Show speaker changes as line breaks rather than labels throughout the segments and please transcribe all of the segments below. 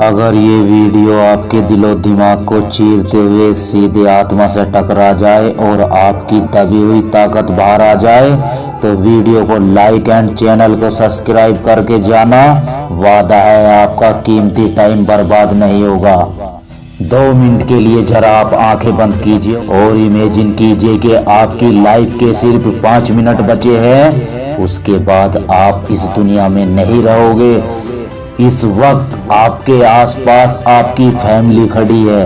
अगर ये वीडियो आपके दिलो दिमाग को चीरते हुए सीधे आत्मा से टकरा जाए और आपकी दबी हुई ताकत बाहर आ जाए तो वीडियो को लाइक एंड चैनल को सब्सक्राइब करके जाना। वादा है आपका कीमती टाइम बर्बाद नहीं होगा। 2 मिनट के लिए जरा आप आंखें बंद कीजिए और इमेजिन कीजिए कि आपकी लाइफ के सिर्फ 5 मिनट बचे हैं। उसके बाद आप इस दुनिया में नहीं रहोगे। इस वक्त आपके आसपास आपकी फैमिली खड़ी है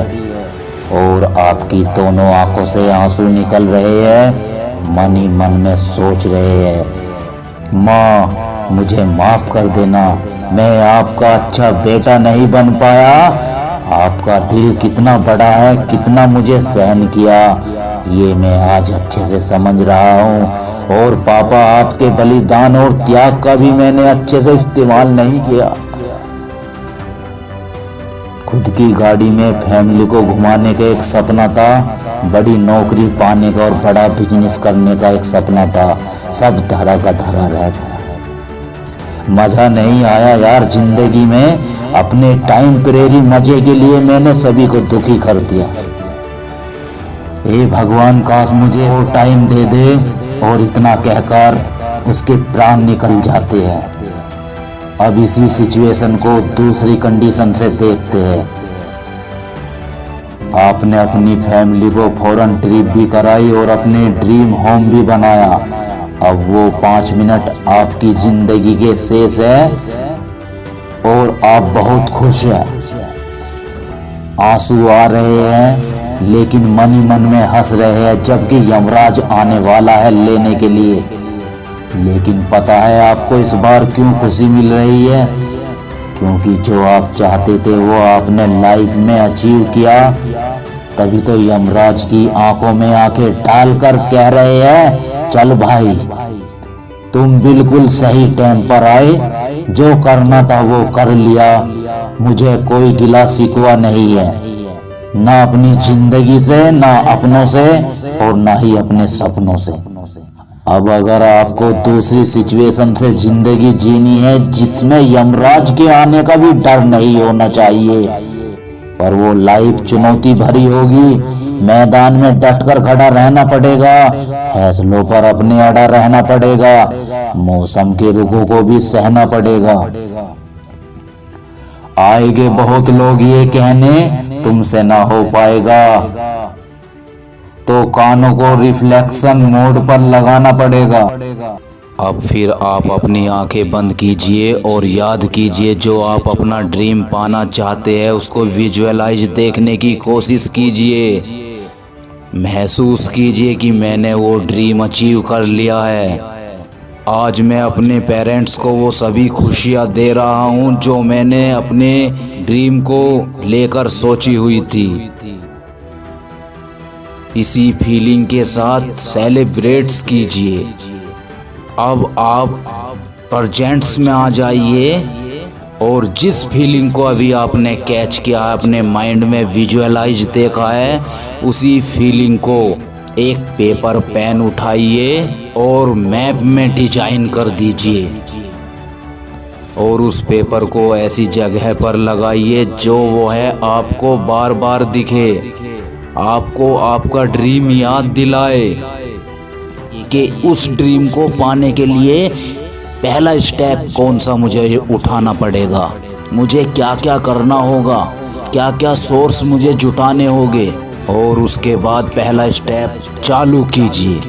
और आपकी दोनों आंखों से आंसू निकल रहे हैं। मन ही मन में सोच रहे हैं, माँ मुझे माफ कर देना, मैं आपका अच्छा बेटा नहीं बन पाया। आपका दिल कितना बड़ा है, कितना मुझे सहन किया, ये मैं आज अच्छे से समझ रहा हूँ। और पापा, आपके बलिदान और त्याग का भी मैंने अच्छे से इस्तेमाल नहीं किया। खुद की गाड़ी में फैमिली को घुमाने का एक सपना था, बड़ी नौकरी पाने का और बड़ा बिजनेस करने का एक सपना था। सब धरा का धरा रह गया। मजा नहीं आया यार जिंदगी में। अपने टेम्परेरी मजे के लिए मैंने सभी को दुखी कर दिया। हे भगवान, काश मुझे वो टाइम दे दे। और इतना कहकर उसके प्राण निकल जाते हैं। अब इसी सिचुएशन को दूसरी कंडीशन से देखते हैं। आपने अपनी फैमिली को फॉरेन ट्रिप भी कराई और अपने ड्रीम होम भी बनाया। अब वो 5 मिनट आपकी जिंदगी के शेष है और आप बहुत खुश हैं। आंसू आ रहे हैं लेकिन मन ही मन में हंस रहे हैं, जबकि यमराज आने वाला है लेने के लिए। लेकिन पता है आपको इस बार क्यों खुशी मिल रही है? क्योंकि जो आप चाहते थे वो आपने लाइफ में अचीव किया। तभी तो यमराज की आंखों में आंखें डालकर कह रहे हैं, चल भाई, तुम बिल्कुल सही टाइम पर आए। जो करना था वो कर लिया। मुझे कोई गिला शिकवा नहीं है, ना अपनी जिंदगी से, ना अपनों से और ना ही अपने सपनों से। अब अगर आपको दूसरी सिचुएशन से जिंदगी जीनी है जिसमें यमराज के आने का भी डर नहीं होना चाहिए, पर वो लाइफ चुनौती भरी होगी, मैदान में डटकर खड़ा रहना पड़ेगा, फैसलों पर अपने अड़ा रहना पड़ेगा, मौसम के रुखों को भी सहना पड़ेगा। आएंगे बहुत लोग ये कहने तुमसे ना हो पाएगा, तो कानों को रिफ्लेक्शन मोड पर लगाना पड़ेगा। अब फिर आप अपनी आंखें बंद कीजिए और याद कीजिए जो आप अपना ड्रीम पाना चाहते हैं उसको विजुअलाइज देखने की कोशिश कीजिए। महसूस कीजिए कि मैंने वो ड्रीम अचीव कर लिया है। आज मैं अपने पेरेंट्स को वो सभी खुशियाँ दे रहा हूँ जो मैंने अपने ड्रीम को लेकर सोची हुई थी। इसी फीलिंग के साथ सेलिब्रेट्स कीजिए। अब आप प्रेजेंट्स में आ जाइए और जिस फीलिंग को अभी आपने कैच किया है, अपने माइंड में विजुअलाइज देखा है, उसी फीलिंग को एक पेपर पेन उठाइए और मैप में डिजाइन कर दीजिए और उस पेपर को ऐसी जगह पर लगाइए जो वो है आपको बार बार दिखे, आपको आपका ड्रीम याद दिलाए कि उस ड्रीम को पाने के लिए पहला स्टेप कौन सा मुझे उठाना पड़ेगा, मुझे क्या क्या करना होगा, क्या क्या सोर्स मुझे जुटाने होंगे, और उसके बाद पहला स्टेप चालू कीजिए।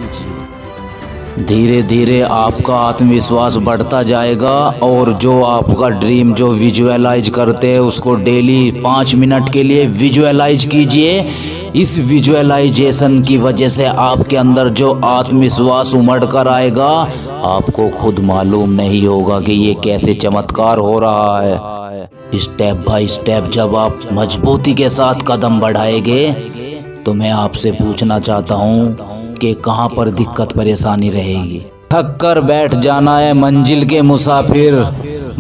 धीरे धीरे आपका आत्मविश्वास बढ़ता जाएगा और जो आपका ड्रीम जो विजुअलाइज करते हैं उसको डेली 5 मिनट के लिए विजुअलाइज कीजिए। इस विजुअलाइजेशन की वजह से आपके अंदर जो आत्मविश्वास उमड़ कर आएगा, आपको खुद मालूम नहीं होगा कि ये कैसे चमत्कार हो रहा है। स्टेप बाय स्टेप जब आप मजबूती के साथ कदम बढ़ाएंगे तो मैं आपसे पूछना चाहता हूँ कि कहाँ पर दिक्कत परेशानी रहेगी। थक कर बैठ जाना है मंजिल के मुसाफिर,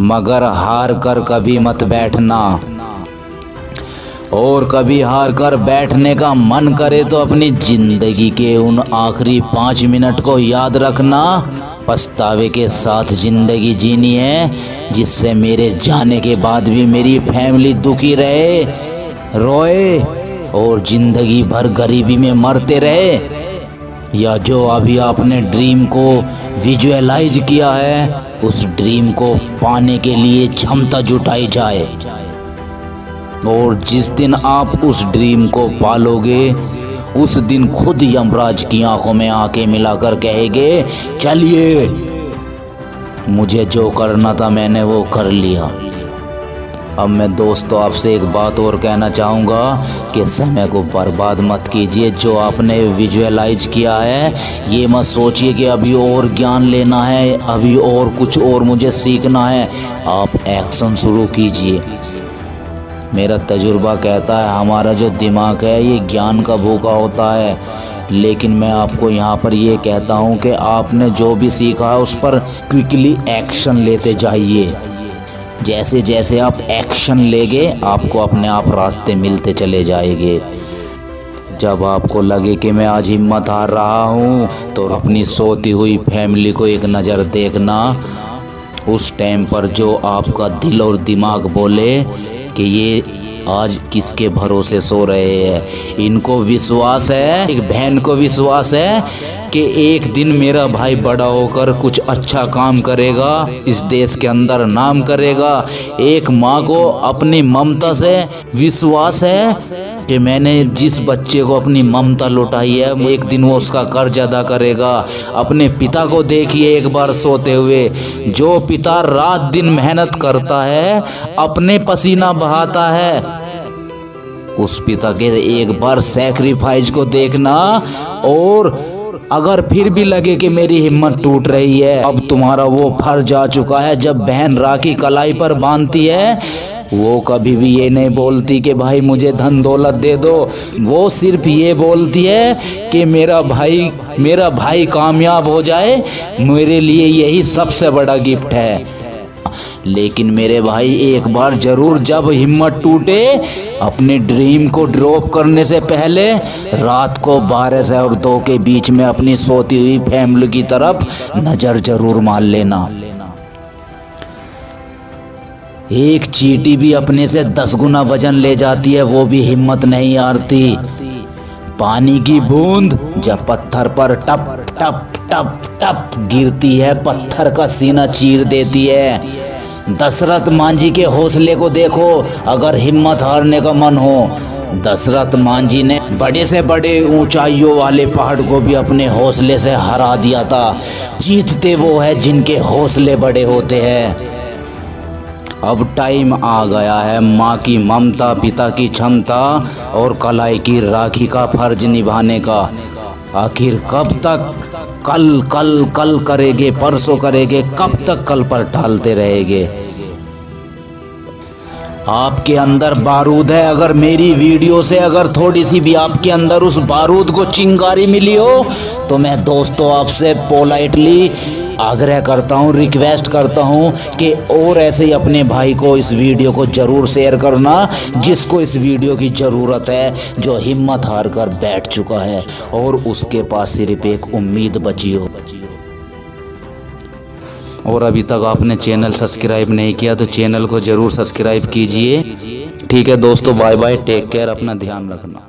मगर हार कर कभी मत बैठना। और कभी हार कर बैठने का मन करे तो अपनी जिंदगी के उन आखिरी 5 मिनट को याद रखना पछतावे के साथ ज़िंदगी जीनी है, जिससे मेरे जाने के बाद भी मेरी फैमिली दुखी रहे, रोए और ज़िंदगी भर गरीबी में मरते रहे। या जो अभी आपने ड्रीम को विजुअलाइज किया है, उस ड्रीम को पाने के लिए क्षमता जुटाई जाए। और जिस दिन आप उस ड्रीम को पालोगे, उस दिन खुद यमराज की आंखों में आंखें मिलाकर कहेंगे, चलिए, मुझे जो करना था मैंने वो कर लिया। अब मैं दोस्तों आपसे एक बात और कहना चाहूँगा कि समय को बर्बाद मत कीजिए। जो आपने विजुअलाइज किया है, ये मत सोचिए कि अभी और ज्ञान लेना है, अभी और कुछ और मुझे सीखना है। आप एक्शन शुरू कीजिए। मेरा तजुर्बा कहता है हमारा जो दिमाग है ये ज्ञान का भूखा होता है, लेकिन मैं आपको यहाँ पर ये कहता हूँ कि आपने जो भी सीखा है उस पर क्विकली एक्शन लेते जाइए। जैसे जैसे आप एक्शन लेंगे, आपको अपने आप रास्ते मिलते चले जाएंगे। जब आपको लगे कि मैं आज हिम्मत हार रहा हूँ, तो अपनी सोती हुई फैमिली को एक नज़र देखना। उस टाइम पर जो आपका दिल और दिमाग बोले कि ये आज किसके भरोसे सो रहे हैं, इनको विश्वास है, एक बहन को विश्वास है कि एक दिन मेरा भाई बड़ा होकर कुछ अच्छा काम करेगा, इस देश के अंदर नाम करेगा। एक माँ को अपनी ममता से विश्वास है कि मैंने जिस बच्चे को अपनी ममता लुटाई है, एक दिन वो उसका कर्ज अदा करेगा। अपने पिता को देखिए एक बार सोते हुए, जो पिता रात दिन मेहनत करता है, अपने पसीना बहाता है, उस पिता के एक बार सैक्रिफाइस को देखना। और अगर फिर भी लगे कि मेरी हिम्मत टूट रही है, अब तुम्हारा वो फर्ज आ चुका है। जब बहन राखी कलाई पर बांधती है, वो कभी भी ये नहीं बोलती कि भाई मुझे धन दौलत दे दो, वो सिर्फ ये बोलती है कि मेरा भाई कामयाब हो जाए, मेरे लिए यही सबसे बड़ा गिफ्ट है। लेकिन मेरे भाई एक बार ज़रूर जब हिम्मत टूटे, अपने ड्रीम को ड्रॉप करने से पहले रात को 12 से और 2 के बीच में अपनी सोती हुई फैमिली की तरफ नज़र ज़रूर मार लेना। एक चींटी भी अपने से 10 गुना वजन ले जाती है, वो भी हिम्मत नहीं हारती। पानी की बूंद जब पत्थर पर टप टप टप टप गिरती है, पत्थर का सीना चीर देती है। दशरथ मांझी के हौसले को देखो, अगर हिम्मत हारने का मन हो। दशरथ मांझी ने बड़े से बड़े ऊंचाइयों वाले पहाड़ को भी अपने हौसले से हरा दिया था। जीतते वो है जिनके हौसले बड़े होते हैं। अब टाइम आ गया है माँ की ममता, पिता की क्षमता और कलाई की राखी का फर्ज निभाने का। आखिर कब तक कल कल कल करेंगे, परसों करेंगे, कब तक कल पर टालते रहेंगे। आपके अंदर बारूद है, अगर मेरी वीडियो से अगर थोड़ी सी भी आपके अंदर उस बारूद को चिंगारी मिली हो, तो मैं दोस्तों आपसे पोलाइटली आग्रह करता हूँ, रिक्वेस्ट करता हूँ कि और ऐसे ही अपने भाई को इस वीडियो को ज़रूर शेयर करना, जिसको इस वीडियो की ज़रूरत है, जो हिम्मत हार कर बैठ चुका है और उसके पास सिर्फ एक उम्मीद बची हो। और अभी तक आपने चैनल सब्सक्राइब नहीं किया तो चैनल को ज़रूर सब्सक्राइब कीजिए। ठीक है दोस्तों, बाय बाय, टेक केयर, अपना ध्यान रखना।